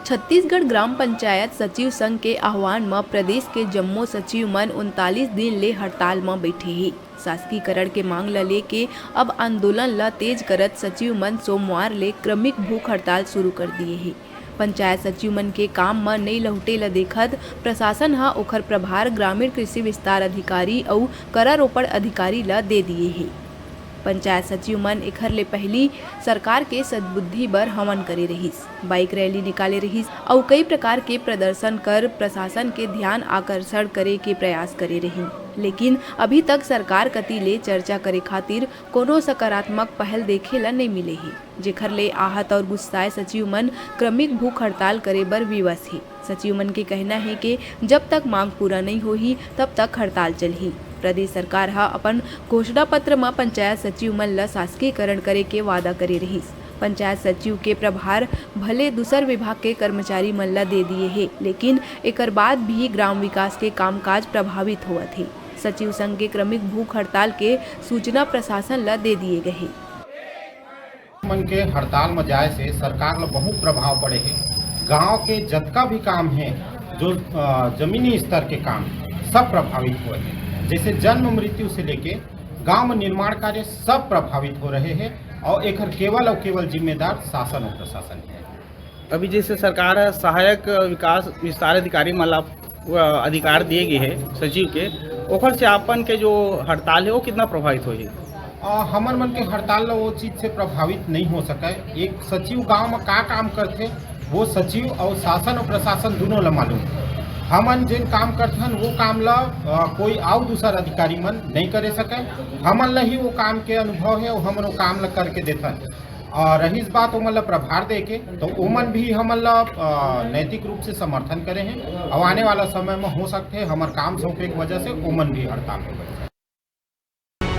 छत्तीसगढ़ ग्राम पंचायत सचिव संघ के आह्वान में प्रदेश के जम्मो सचिव मन 39 दिन ले हड़ताल में बैठे ही। शासकीकरण के मांग ल लेके अब आंदोलन ल तेज करत सचिव मन सोमवार ले क्रमिक भूख हड़ताल शुरू कर दिए ही। पंचायत सचिव मन के काम में नहीं लहुटे ल देखत प्रशासन हा ओखर प्रभार ग्रामीण कृषि विस्तार अधिकारी अउ करारोपण अधिकारी ल दे दिए ही। पंचायत सचिव मन एखर ले पहली सरकार के सद्बुद्धि बर हवन करे रहिस, बाइक रैली निकाले रहिस अउ कई प्रकार के प्रदर्शन कर प्रशासन के ध्यान आकर्षण करे के प्रयास करे रहिन। लेकिन अभी तक सरकार कति ले चर्चा करे खातिर कोनो सकारात्मक पहल देखे ला नहीं मिले ही, जेखर ले आहत और गुस्साए सचिव मन क्रमिक भूख हड़ताल करे बर विवश ही। सचिव मन के कहना है कि जब तक मांग पूरा नहीं होही तब तक हड़ताल चलही। प्रदेश सरकार हा अपन घोषणा पत्र में पंचायत सचिव मन ला शासकीकरण करे के वादा करे रहिस। पंचायत सचिव के प्रभार भले दूसर विभाग के कर्मचारी मन ला दे दिए है, लेकिन एकर बाद भी ग्राम विकास के कामकाज प्रभावित होवत है। सचिव संघ के क्रमिक भूख हड़ताल के सूचना प्रशासन ला दे दिए गए। मन के हड़ताल में जाए से सरकार ला बहुत प्रभाव पड़े है। गांव के जतका भी काम है, जो जमीनी स्तर के काम सब प्रभावित हुए हैं। जैसे जन्म मृत्यु से लेके गांव में निर्माण कार्य सब प्रभावित हो रहे हैं और एक केवल और केवल जिम्मेदार शासन और प्रशासन है। अभी जैसे सरकार सहायक विकास विस्तार अधिकारी मतलब अधिकार दिए गए है सचिव के, ओखर से आपन के जो हड़ताल है वो कितना प्रभावित होगी? हमर मन के हड़ताल वो चीज़ से प्रभावित नहीं हो सका है। एक सचिव गांव में का काम करते वो सचिव और शासन और प्रशासन दोनों ला मालूम। हमन जिन काम करथन वो काम ला कोई और दूसर अधिकारी मन नहीं करे सके। हमन ला ही वो काम के अनुभव है और हमन वो काम ला करके देथन। और रही बात ओमन ला प्रभार दे के, तो ओमन भी हमन ला नैतिक रूप से समर्थन करे हैं और आने वाला समय में हो सकते हैं हमारे काम सौंपे की वजह से ओमन भी हड़ताल हो गए।